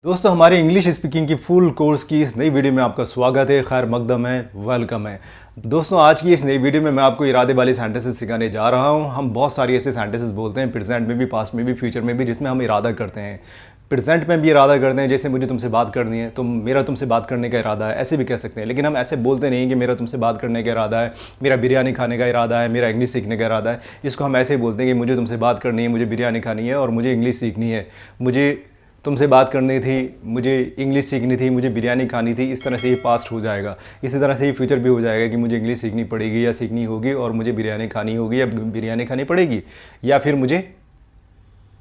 दोस्तों हमारे English speaking की फुल कोर्स की इस नई वीडियो में आपका स्वागत है, खैर मकदम है, वेलकम है। दोस्तों आज की इस नई वीडियो में मैं आपको इरादे वाली सेंटेंसेस सिखाने जा रहा हूं। हम बहुत सारी ऐसे सेंटेंसेस बोलते हैं प्रेजेंट में भी, पास्ट में भी, फ्यूचर में भी, जिसमें हम इरादा करते हैं। प्रेजेंट में भी इरादा करते हैं, जैसे मुझे तुमसे बात करनी है, मेरा तुमसे बात करने का इरादा है, ऐसे भी कह सकते हैं। लेकिन हम ऐसे बोलते नहीं कि मेरा तुमसे बात करने का इरादा है, मेरा बिरयानी खाने का इरादा है, मेरा इंग्लिश सीखने का इरादा है। इसको हम ऐसे ही बोलते हैं कि मुझे तुमसे बात करनी है, मुझे बिरयानी खानी है और मुझे इंग्लिश सीखनी है, मुझे तुमसे बात करनी थी, मुझे इंग्लिश सीखनी थी, मुझे बिरयानी खानी थी। इस तरह से ही पास्ट हो जाएगा। इसी तरह से ही फ्यूचर भी हो जाएगा कि मुझे इंग्लिश सीखनी पड़ेगी या सीखनी होगी और मुझे बिरयानी खानी होगी या बिरयानी खानी पड़ेगी, या फिर मुझे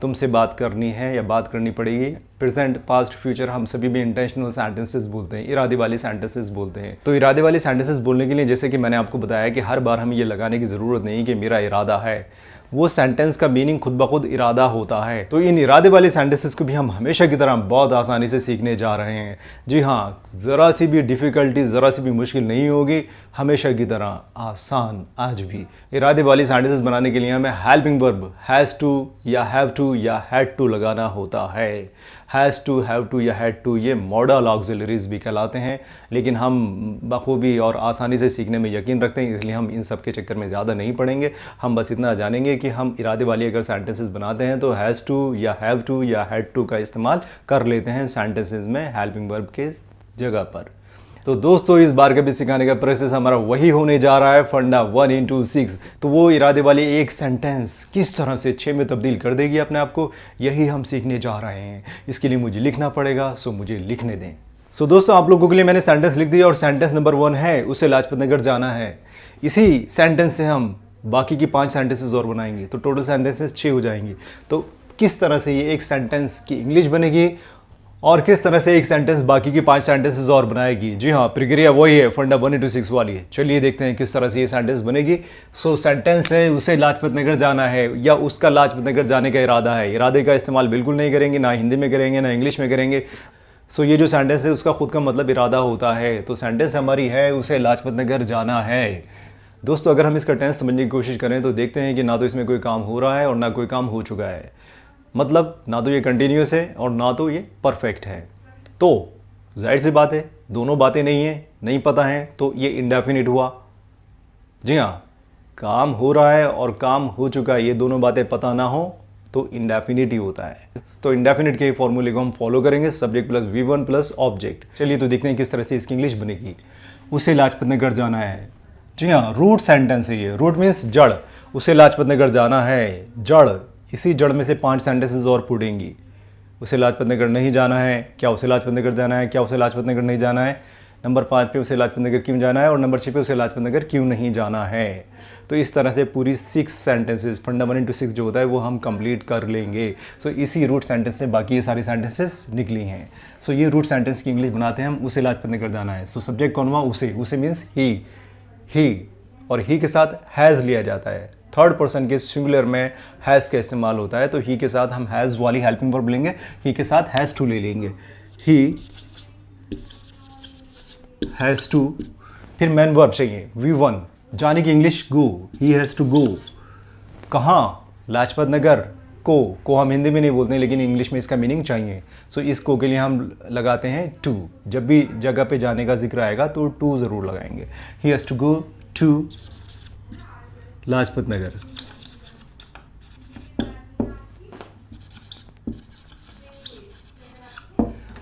तुमसे बात करनी है या बात करनी पड़ेगी। प्रेजेंट, पास्ट, फ्यूचर हम सभी भी इंटेंशनल सेंटेंसेस बोलते हैं, इरादे वाली सेंटेंसेस बोलते हैं। तो इरादे वाली सेंटेंसेस बोलने के लिए जैसे कि मैंने आपको बताया कि हर बार हमें ये लगाने की ज़रूरत नहीं कि मेरा इरादा है। वो सेंटेंस का मीनिंग खुद ब खुद इरादा होता है। तो इन इरादे वाले सेंटेंसेस को भी हम हमेशा की तरह बहुत आसानी से सीखने जा रहे हैं। जी हाँ, ज़रा सी भी डिफ़िकल्टी, ज़रा सी भी मुश्किल नहीं होगी, हमेशा की तरह आसान आज भी। इरादे वाली सेंटेंसेस बनाने के लिए हमें हेल्पिंग वर्ब हैज़ टू या हैव टू या हैड टू लगाना होता है। हैज़ टू, हैव टू या हैड टू ये मॉडल ऑक्सिलरीज भी कहलाते हैं, लेकिन हम बखूबी और आसानी से सीखने में यकीन रखते हैं, इसलिए हम इन सब के चक्कर में ज़्यादा नहीं पड़ेंगे। हम बस इतना जानेंगे कि हम इरादे वाली अगर सेंटेंसेस बनाते हैं तो हैज़ टू या हैव टू या हैड टू का इस्तेमाल कर लेते हैं सेंटेंसेस में हेल्पिंग वर्ब के जगह पर। तो दोस्तों इस बार का भी सिखाने का प्रोसेस हमारा वही होने जा रहा है, फंडा 1 into 6। तो वो इरादे वाली एक सेंटेंस किस तरह से 6 में तब्दील कर देगी अपने आप को, यही हम सीखने जा रहे हैं। इसके लिए मुझे लिखना पड़ेगा, सो मुझे लिखने दें। सो दोस्तों आप लोगों के लिए मैंने सेंटेंस लिख दिया और सेंटेंस नंबर 1 है, उसे लाजपत नगर जाना है। इसी सेंटेंस से हम बाकी की 5 सेंटेंसेस और बनाएंगे, तो टोटल सेंटेंसेस 6 हो जाएंगी। तो किस तरह से ये एक सेंटेंस की इंग्लिश बनेगी और किस तरह से एक सेंटेंस बाकी की 5 सेंटेंसेस और बनाएगी। जी हाँ, प्रक्रिया वही है, फंडा 1 into 6 वाली। चलिए देखते हैं किस तरह से ये सेंटेंस बनेगी। सो सेंटेंस है, उसे लाजपत नगर जाना है या उसका लाजपत नगर जाने का इरादा है। इरादे का इस्तेमाल बिल्कुल नहीं करेंगे, ना हिंदी में करेंगे ना इंग्लिश में करेंगे। सो ये जो सेंटेंस है उसका खुद का मतलब इरादा होता है। तो सेंटेंस हमारी है, उसे लाजपत नगर जाना है। दोस्तों अगर हम इसका टेंस समझने की कोशिश करें तो देखते हैं कि ना तो इसमें कोई काम हो रहा है और ना कोई काम हो चुका है। मतलब ना तो ये कंटिन्यूस है और ना तो ये परफेक्ट है। तो जाहिर सी बात है, दोनों बातें नहीं है, नहीं पता है, तो ये इंडेफिनिट हुआ। जी हाँ, काम हो रहा है और काम हो चुका है, ये दोनों बातें पता ना हो तो इंडेफिनिट ही होता है। तो इंडेफिनिट के फॉर्मूले को हम फॉलो करेंगे, subject plus V1 plus object. चलिए तो देखते हैं किस तरह से इसकी इंग्लिश बनेगी। उसे लाजपत नगर जाना है। जी हाँ, रूट सेंटेंस है ये। रूट मीन्स जड़। उसे लाजपत नगर जाना है, जड़। इसी जड़ में से 5 सेंटेंसेस और पुड़ेंगी। उसे लाजपत नगर नहीं जाना है, क्या उसे लाजपत नगर जाना है, क्या उसे लाजपत नगर नहीं जाना है। नंबर 5 पे उसे लाजपत नगर क्यों जाना है और नंबर 6 पे उसे लाजपत नगर क्यों नहीं जाना है। तो इस तरह से पूरी 6 सेंटेंसेस, फंडा 1 into 6 जो होता है वो हम कंप्लीट कर लेंगे। सो इसी रूट सेंटेंस से बाकी ये सारी सेंटेंसेस निकली हैं। सो ये रूट सेंटेंस की इंग्लिश बनाते हैं हम, उसे लाजपत नगर जाना है। सो सब्जेक्ट कौन हुआ, उसे। उसे मीन्स ही, और ही के साथ हैज़ लिया जाता है। थर्ड पर्सन के सिंगुलर में हैज़ का इस्तेमाल होता है, तो ही के साथ हम हैज़ वाली हेल्पिंग वर्ब लेंगे, ही के साथ हैज़ टू ले लेंगे। He has to. फिर मेन वर्ब चाहिए V1, जाने की English go. He has to go. कहाँ, लाजपत नगर। को हम हिंदी में नहीं बोलते हैं, लेकिन इंग्लिश में इसका मीनिंग चाहिए। सो इस को के लिए हम लगाते हैं टू। जब भी जगह पे जाने का जिक्र आएगा तो टू ज़रूर लगाएंगे। He has to go to Lajpat Nagar.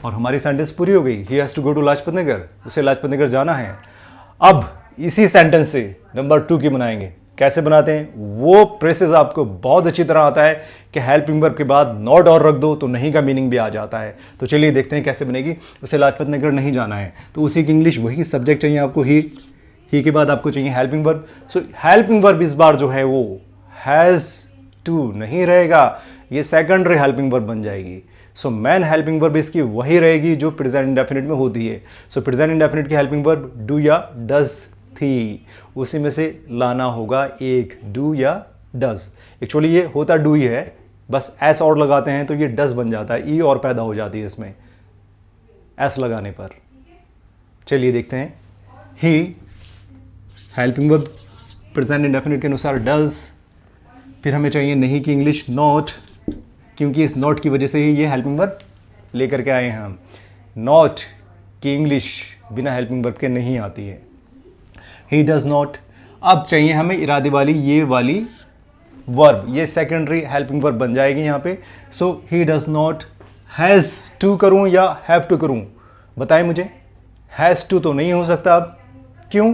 और हमारी सेंटेंस पूरी हो गई। He has to go to Lajpat Nagar, उसे लाजपत नगर जाना है। अब इसी सेंटेंस से नंबर 2 की बनाएंगे। कैसे बनाते हैं वो प्रोसेस आपको बहुत अच्छी तरह आता है कि हेल्पिंग वर्ब के बाद नॉट और रख दो तो नहीं का मीनिंग भी आ जाता है। तो चलिए देखते हैं कैसे बनेगी। उसे लाजपत नगर नहीं जाना है, तो उसी की इंग्लिश वही। सब्जेक्ट चाहिए आपको ही के बाद आपको चाहिए हेल्पिंग वर्ब। सो हेल्पिंग वर्ब इस बार जो है वो हैज़ टू नहीं रहेगा, ये सेकेंडरी हेल्पिंग वर्ब बन जाएगी। सो मेन हेल्पिंग वर्ब इसकी वही रहेगी जो प्रेजेंट इंडेफिनिट में होती है। सो प्रेजेंट इंडेफिनिट की हेल्पिंग वर्ब डू या डज थी, उसी में से लाना होगा एक, डू या डज। एक्चुअली ये होता डू ही है, बस एस और लगाते हैं तो ये डज बन जाता है, ई और पैदा हो जाती है इसमें एस लगाने पर। चलिए देखते हैं। ही हेल्पिंग वर्ब प्रेजेंट इंडेफिनिट के अनुसार डज। फिर हमें चाहिए नहीं की इंग्लिश नॉट, क्योंकि इस नॉट की वजह से ही ये हेल्पिंग वर्ब लेकर के आए हैं हम। नॉट की इंग्लिश बिना हेल्पिंग वर्ब के नहीं आती है। ही डज़ नॉट। अब चाहिए हमें इरादे वाली ये वाली वर्ब, ये सेकेंडरी हेल्पिंग वर्ब बन जाएगी यहाँ पे। So he does not. Has to करूँ या हैव टू करूँ, बताएं मुझे। हैज़ टू तो नहीं हो सकता अब, क्यों?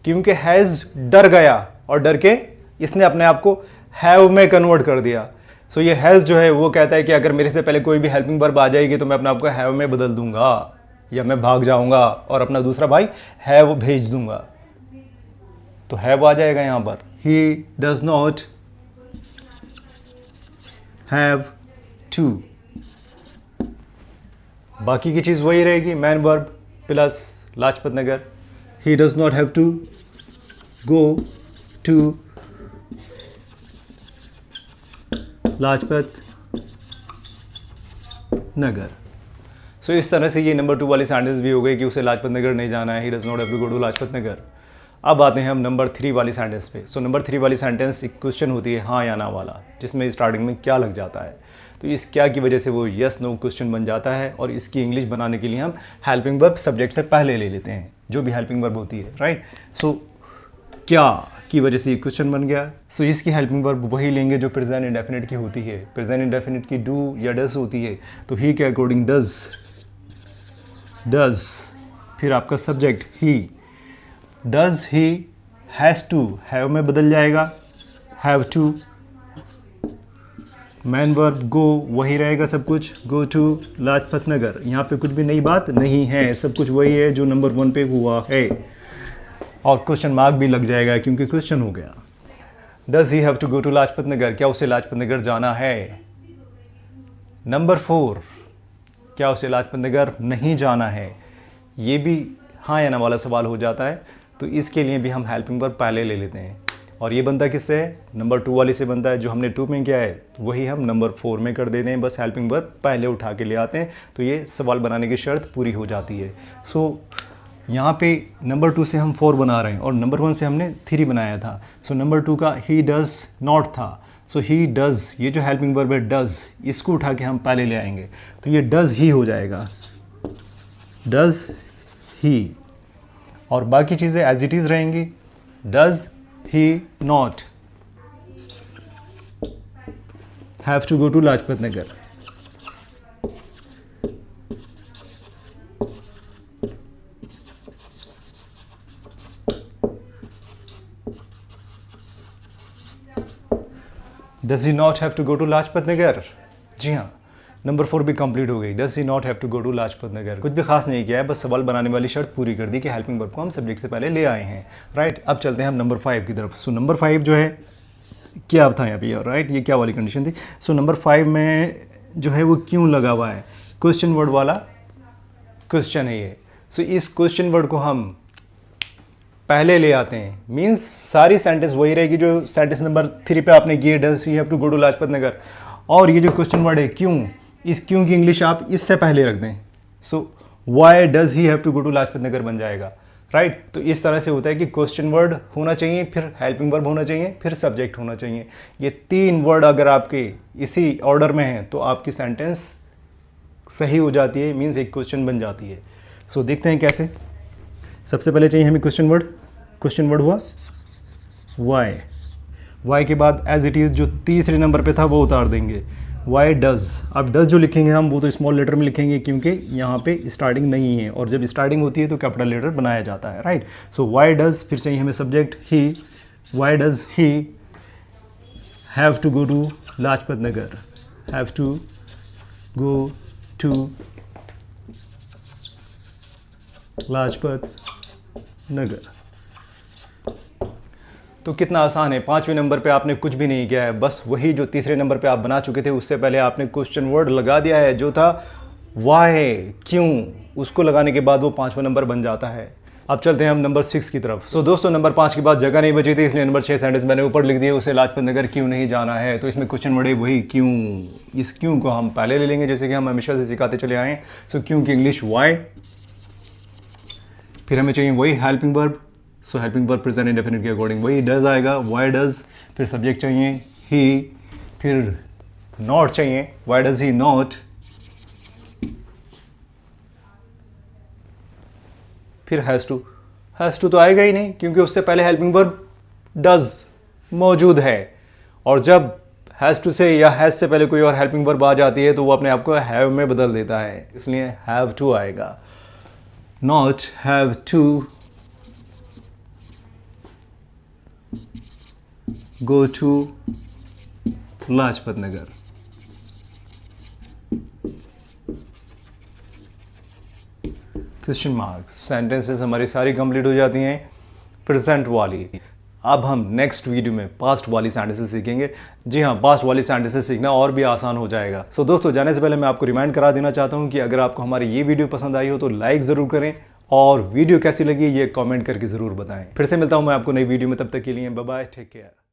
क्योंकि हैज़ डर गया और डर के इसने अपने आप को हैव में कन्वर्ट कर दिया। सो ये हैज़ जो है वो कहता है कि अगर मेरे से पहले कोई भी हेल्पिंग वर्ब आ जाएगी तो मैं अपने आप को हैव में बदल दूंगा या मैं भाग जाऊंगा और अपना दूसरा भाई हैव भेज दूंगा। तो हैव आ जाएगा यहाँ पर। He does not have to. बाकी की चीज़ वही रहेगी, main verb plus Lajpat Nagar. He does not have to go to Lajpat Nagar. So इस तरह से ये नंबर 2 वाली सेंटेंस भी हो गई कि उसे लाजपत नगर नहीं जाना है। He does not have to go to Lajpat Nagar. अब आते हैं हम नंबर 3 वाली सेंटेंस पे। सो नंबर 3 वाली सेंटेंस एक क्वेश्चन होती है हाँ या ना वाला, जिसमें स्टार्टिंग में क्या लग जाता है। तो इस क्या की वजह से वो यस नो क्वेश्चन बन जाता है और इसकी इंग्लिश बनाने के लिए हम हेल्पिंग वर्ब सब्जेक्ट से पहले ले लेते हैं, जो भी हेल्पिंग वर्ब होती है, राइट। सो क्या की वजह से ये क्वेश्चन बन गया। सो इसकी हेल्पिंग वर्ब वही लेंगे जो प्रेजेंट इंडेफिनिट की होती है। प्रेजेंट इंडेफिनिट की डू या डज होती है, तो ही के अकॉर्डिंग डज, फिर आपका subject he. Does he has to, have में बदल जाएगा have to. Main verb go वही रहेगा सब कुछ, गो टू लाजपत नगर। यहाँ पे कुछ भी नई बात नहीं है, सब कुछ वही है जो नंबर 1 पे हुआ है। और क्वेश्चन मार्क भी लग जाएगा क्योंकि क्वेश्चन हो गया। Does he have to go to Lajpat Nagar, क्या उसे लाजपत नगर जाना है। नंबर 4, क्या उसे लाजपत नगर नहीं जाना है। ये भी हाँ या ना वाला सवाल हो जाता है, तो इसके लिए भी हम हेल्पिंग वर्ब पहले ले लेते हैं। और ये बनता किससे है, नंबर 2 वाली से बनता है। जो हमने 2 में किया है वही हम नंबर 4 में कर देते हैं, बस हेल्पिंग वर्ब पहले उठा के ले आते हैं, तो ये सवाल बनाने की शर्त पूरी हो जाती है। सो यहाँ पे नंबर 2 से हम 4 बना रहे हैं और नंबर 1 से हमने 3 बनाया था। सो नंबर 2 का ही डज़ नॉट था। सो ही डज़, ये जो हेल्पिंग वर्ब है डज़, इसको उठा के हम पहले ले आएंगे, तो ये डज़ ही हो जाएगा, डज़ ही। और बाकी चीज़ें एज इट इज़ रहेंगी। Does he not have to go to Lajpat Nagar. Does he not have to go to Lajpat Nagar. जी हाँ, नंबर 4 भी कंप्लीट हो गई। Does he not have to go to Lajpat Nagar. कुछ भी खास नहीं किया है, बस सवाल बनाने वाली शर्त पूरी कर दी कि हेल्पिंग वर्ब को हम सब्जेक्ट से पहले ले आए हैं, राइट। अब चलते हैं हम नंबर 5 की तरफ। सो नंबर 5 जो है क्या था यहाँ पे, राइट, ये क्या वाली कंडीशन थी। सो नंबर 5 में जो है वो क्यों लगा हुआ है, क्वेश्चन वर्ड वाला क्वेश्चन है ये। सो इस क्वेश्चन वर्ड को हम पहले ले आते हैं, मीन्स सारी सेंटेंस वही रहेगी जो सेंटेंस नंबर 3 पे आपने की है, does he have to go to Lajpat Nagar. और ये जो क्वेश्चन वर्ड है क्यों, इस क्यों की इंग्लिश आप इससे पहले रख दें। So why does he have to go to Lajpat Nagar बन जाएगा, राइट। तो इस तरह से होता है कि क्वेश्चन वर्ड होना चाहिए, फिर हेल्पिंग वर्ब होना चाहिए, फिर सब्जेक्ट होना चाहिए। ये 3 वर्ड अगर आपके इसी ऑर्डर में हैं तो आपकी सेंटेंस सही हो जाती है, मीन्स एक क्वेश्चन बन जाती है। सो देखते हैं कैसे। सबसे पहले चाहिए हमें क्वेश्चन वर्ड हुआ वाई के बाद एज इट इज़ जो तीसरे नंबर पे था वो उतार देंगे, वाई डज। अब डज जो लिखेंगे हम वो तो स्मॉल लेटर में लिखेंगे क्योंकि यहाँ पे स्टार्टिंग नहीं है, और जब स्टार्टिंग होती है तो कैपिटल लेटर बनाया जाता है, राइट। सो वाई डज, फिर चाहिए हमें सब्जेक्ट ही। Why does he have to go to Lajpat Nagar, have to go to Lajpat Nagar. तो कितना आसान है, 5वें नंबर पे आपने कुछ भी नहीं किया है, बस वही जो तीसरे नंबर पे आप बना चुके थे उससे पहले आपने क्वेश्चन वर्ड लगा दिया है जो था वाई, क्यों, उसको लगाने के बाद वो 5वां नंबर बन जाता है। अब चलते हैं हम नंबर 6 की तरफ। सो दोस्तों नंबर 5 के बाद जगह नहीं बची थी, इसलिए नंबर 6 सेंटेंस मैंने ऊपर लिख दिया, उसे लाजपत नगर क्यों नहीं जाना है। तो इसमें क्वेश्चन वर्ड है वही क्यों, इस क्यों को हम पहले ले लेंगे जैसे कि हम हमेशा से सिखाते चले आए हैं। सो क्यों की इंग्लिश वाई, फिर हमें चाहिए वही हेल्पिंग वर्ब। सो हेल्पिंग वर्ब प्रेजेंट इंडेफिनिट के अकॉर्डिंग वही डज आएगा, वाई डज। फिर सब्जेक्ट चाहिए ही, फिर नॉट चाहिए, वाई डज ही नॉट फिर हैज़ टू तो आएगा ही नहीं, क्योंकि उससे पहले हेल्पिंग वर्ब डज मौजूद है। और जब हैज़ टू से या हैज़ से पहले कोई और हेल्पिंग वर्ब आ जाती है तो वो अपने आप को हैव में बदल देता है, इसलिए हैव टू आएगा। Not have to go to Lajpat Nagar. Question mark. Sentences हमारी सारी कंप्लीट हो जाती हैं प्रेजेंट वाली। अब हम नेक्स्ट वीडियो में पास्ट वाली सेंटेंसेस सीखेंगे। जी हाँ, पास्ट वाली सेंटेंसेस सीखना और भी आसान हो जाएगा। सो दोस्तों, जाने से पहले मैं आपको रिमाइंड करा देना चाहता हूँ कि अगर आपको हमारी ये वीडियो पसंद आई हो तो लाइक ज़रूर करें, और वीडियो कैसी लगी ये कमेंट करके ज़रूर बताएं। फिर से मिलता हूँ मैं आपको नई वीडियो में, तब तक के लिए बाय बाय, टेक केयर।